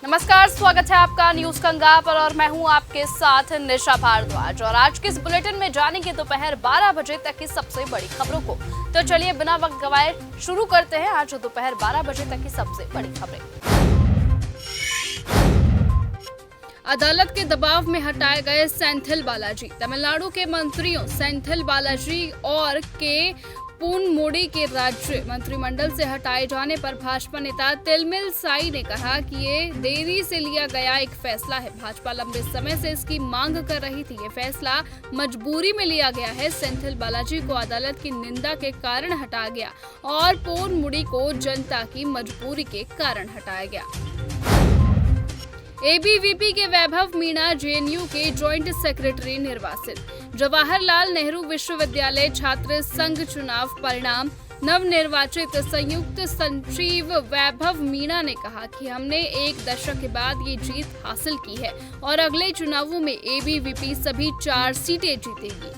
नमस्कार, स्वागत है आपका न्यूज कंगा पर और मैं हूं आपके साथ निशा भारद्वाज। और आज के इस बुलेटिन में जानेंगे दोपहर 12 बजे तक की सबसे बड़ी खबरों को। तो चलिए बिना वक्त गवाए शुरू करते हैं आज दोपहर 12 बजे तक की सबसे बड़ी खबरें। अदालत के दबाव में हटाए गए सेंथिल बालाजी। तमिलनाडु के मंत्रियों सेंथिल बालाजी और के पूर्णमुड़ी के राज्य मंत्रिमंडल से हटाए जाने पर भाजपा नेता तिलमिल साई ने कहा कि ये देरी से लिया गया एक फैसला है। भाजपा लंबे समय से इसकी मांग कर रही थी। ये फैसला मजबूरी में लिया गया है। सेंथिल बालाजी को अदालत की निंदा के कारण हटाया गया और पूर्णमुड़ी को जनता की मजबूरी के कारण हटाया गया। एबीवीपी के वैभव मीणा जेएनयू के जॉइंट सेक्रेटरी निर्वाचित। जवाहरलाल नेहरू विश्वविद्यालय छात्र संघ चुनाव परिणाम। नवनिर्वाचित संयुक्त सचिव वैभव मीणा ने कहा कि हमने एक दशक के बाद ये जीत हासिल की है और अगले चुनावों में एबीवीपी सभी 4 सीटें जीतेगी।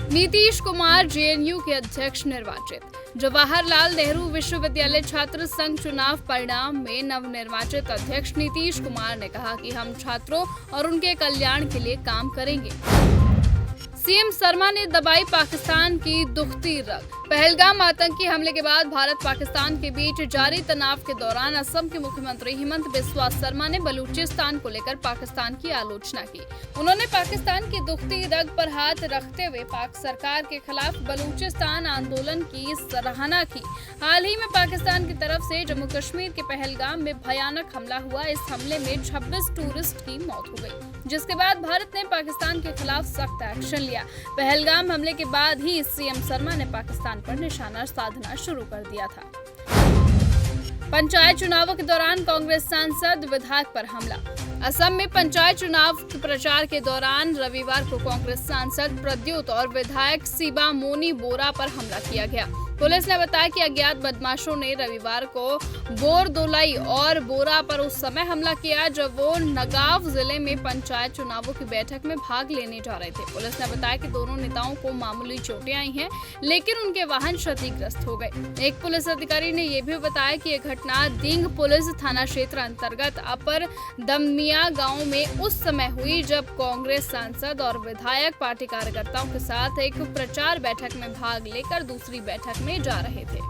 नीतीश कुमार जेएनयू के अध्यक्ष निर्वाचित। जवाहरलाल नेहरू विश्वविद्यालय छात्र संघ चुनाव परिणाम में नवनिर्वाचित अध्यक्ष नीतीश कुमार ने कहा कि हम छात्रों और उनके कल्याण के लिए काम करेंगे। सीएम शर्मा ने दबाई पाकिस्तान की दुखती रग। पहलगाम आतंकी हमले के बाद भारत पाकिस्तान के बीच जारी तनाव के दौरान असम के मुख्यमंत्री हिमंत बिस्वा शर्मा ने बलूचिस्तान को लेकर पाकिस्तान की आलोचना की। उन्होंने पाकिस्तान की दुखती रग पर हाथ रखते हुए पाक सरकार के खिलाफ बलूचिस्तान आंदोलन की सराहना की। हाल ही में पाकिस्तान की तरफ से जम्मू कश्मीर के पहलगाम में भयानक हमला हुआ। इस हमले में 26 टूरिस्ट की मौत हो गई, जिसके बाद भारत ने पाकिस्तान के खिलाफ सख्त एक्शन लिया। पहलगाम हमले के बाद ही सीएम शर्मा ने पाकिस्तान पर निशाना साधना शुरू कर दिया था। पंचायत चुनावों के दौरान कांग्रेस सांसद विधायक पर हमला। असम में पंचायत चुनाव प्रचार के दौरान रविवार को कांग्रेस सांसद प्रद्युत और विधायक शिबा मोनी बोरा पर हमला किया गया। पुलिस ने बताया कि अज्ञात बदमाशों ने रविवार को बोरदोलाई और बोरा पर उस समय हमला किया जब वो नगाव जिले में पंचायत चुनावों की बैठक में भाग लेने जा रहे थे। पुलिस ने बताया कि दोनों नेताओं को मामूली चोटें आई हैं, लेकिन उनके वाहन क्षतिग्रस्त हो गए। एक पुलिस अधिकारी ने यह भी बताया कि यह घटना दींग पुलिस थाना क्षेत्र अंतर्गत अपर दमनिया गांव में उस समय हुई जब कांग्रेस सांसद और विधायक पार्टी कार्यकर्ताओं के साथ एक प्रचार बैठक में भाग लेकर दूसरी बैठक में जा रहे थे।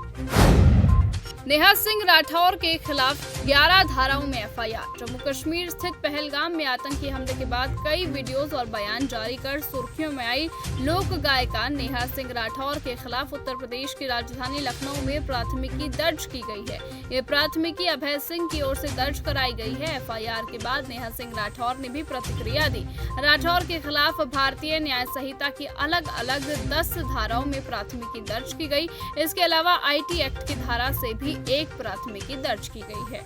नेहा सिंह राठौर के खिलाफ 11 धाराओं में एफआईआर। जम्मू कश्मीर स्थित पहलगाम में आतंकी हमले के बाद कई वीडियोस और बयान जारी कर सुर्खियों में आई लोक गायिका नेहा सिंह राठौर के खिलाफ उत्तर प्रदेश की राजधानी लखनऊ में प्राथमिकी दर्ज की गई है। ये प्राथमिकी अभय सिंह की ओर से दर्ज कराई गई है। एफआईआर के बाद नेहा सिंह राठौर ने भी प्रतिक्रिया दी। राठौर के खिलाफ भारतीय न्याय संहिता की अलग अलग 10 धाराओं में प्राथमिकी दर्ज की गई। इसके अलावा आईटी एक्ट की धारा से भी एक प्राथमिकी दर्ज की गई है।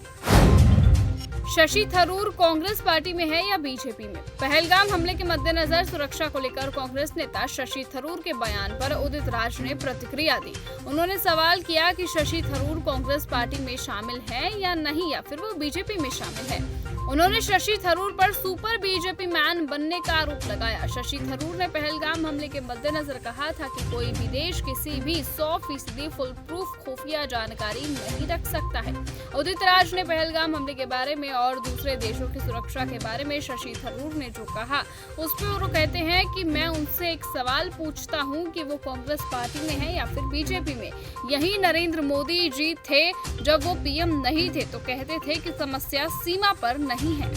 शशि थरूर कांग्रेस पार्टी में है या बीजेपी में? पहलगाम हमले के मद्देनजर सुरक्षा को लेकर कांग्रेस नेता शशि थरूर के बयान पर उदित राज ने प्रतिक्रिया दी। उन्होंने सवाल किया कि शशि थरूर कांग्रेस पार्टी में शामिल है या नहीं, या फिर वो बीजेपी में शामिल है। उन्होंने शशि थरूर पर सुपर बीजेपी मैन बनने का आरोप लगाया। शशि थरूर ने पहलगाम हमले के मद्देनजर कहा था कि कोई भी देश किसी भी 100% फुल प्रूफ खुफिया जानकारी नहीं रख सकता है। उदित राज ने पहलगाम हमले के बारे में और दूसरे देशों की सुरक्षा के बारे में शशि थरूर ने जो कहा उस पर वो कहते हैं कि मैं उनसे एक सवाल पूछता हूं कि वो कांग्रेस पार्टी में है या फिर बीजेपी में। यही नरेंद्र मोदी जी थे जब वो पीएम नहीं थे तो कहते थे कि समस्या सीमा पर नहीं है।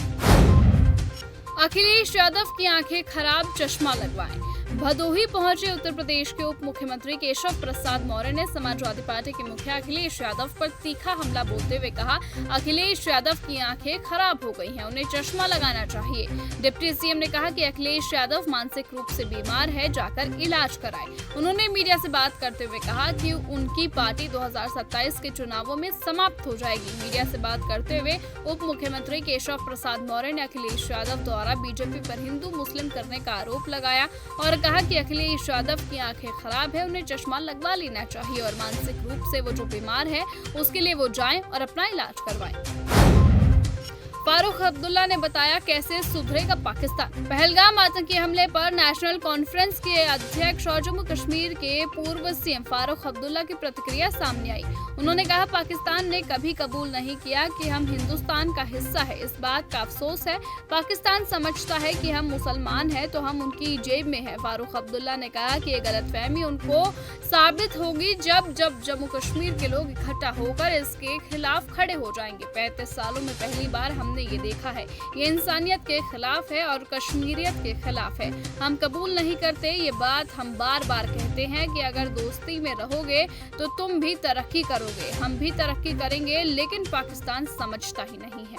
अखिलेश यादव की आंखें खराब, चश्मा लगवाएं। भदोही पहुंचे उत्तर प्रदेश के उप मुख्यमंत्री केशव प्रसाद मौर्य ने समाजवादी पार्टी के मुखिया अखिलेश यादव पर तीखा हमला बोलते हुए कहा, अखिलेश यादव की आंखें खराब हो गई हैं, उन्हें चश्मा लगाना चाहिए। डिप्टी सीएम ने कहा कि अखिलेश यादव मानसिक रूप से बीमार है, जाकर इलाज कराएं। उन्होंने मीडिया से बात करते हुए कहा कि उनकी पार्टी 2027 के चुनावों में समाप्त हो जाएगी। मीडिया से बात करते हुए उप मुख्यमंत्री केशव प्रसाद मौर्य ने अखिलेश यादव द्वारा बीजेपी पर हिंदू मुस्लिम करने का आरोप लगाया और कहा कि अखिलेश यादव की आंखें खराब है, उन्हें चश्मा लगवा लेना चाहिए और मानसिक रूप से वो जो बीमार है उसके लिए वो जाएं और अपना इलाज करवाएं। फारूक अब्दुल्ला ने बताया कैसे सुधरेगा पाकिस्तान। पहलगाम आतंकी हमले पर नेशनल कॉन्फ्रेंस के अध्यक्ष और जम्मू कश्मीर के पूर्व सीएम फारूक अब्दुल्ला की प्रतिक्रिया सामने आई। उन्होंने कहा, पाकिस्तान ने कभी कबूल नहीं किया कि हम हिंदुस्तान का हिस्सा है। इस बात का अफसोस है। पाकिस्तान समझता है कि हम मुसलमान हैं तो हम उनकी जेब में है। फारूक अब्दुल्ला ने कहा कि ये गलतफहमी उनको साबित होगी जब जम्मू कश्मीर के लोग इकट्ठा होकर इसके खिलाफ खड़े हो जाएंगे। 35 सालों में पहली बार हमने ये देखा है। ये इंसानियत के खिलाफ है और कश्मीरियत के खिलाफ है। हम कबूल नहीं करते। ये बात हम बार बार कहते हैं कि अगर दोस्ती में रहोगे तो तुम भी तरक्की करोगे, हम भी तरक्की करेंगे, लेकिन पाकिस्तान समझता ही नहीं है।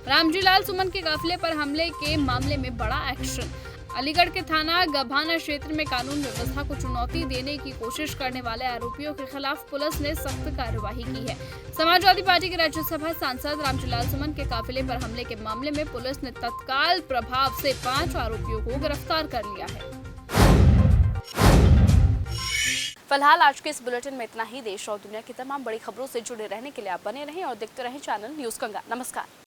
रामजी लाल सुमन के काफिले पर हमले के मामले में बड़ा एक्शन। अलीगढ़ के थाना गभाना क्षेत्र में कानून व्यवस्था को चुनौती देने की कोशिश करने वाले आरोपियों के खिलाफ पुलिस ने सख्त कार्रवाई की है। समाजवादी पार्टी के राज्यसभा सांसद रामजी लाल सुमन के काफिले पर हमले के मामले में पुलिस ने तत्काल प्रभाव से 5 आरोपियों को गिरफ्तार कर लिया है। फिलहाल आज के इस बुलेटिन में इतना ही। देश और दुनिया की तमाम बड़ी खबरों से जुड़े रहने के लिए आप बने रहें और देखते रहें चैनल न्यूज़ गंगा। नमस्कार।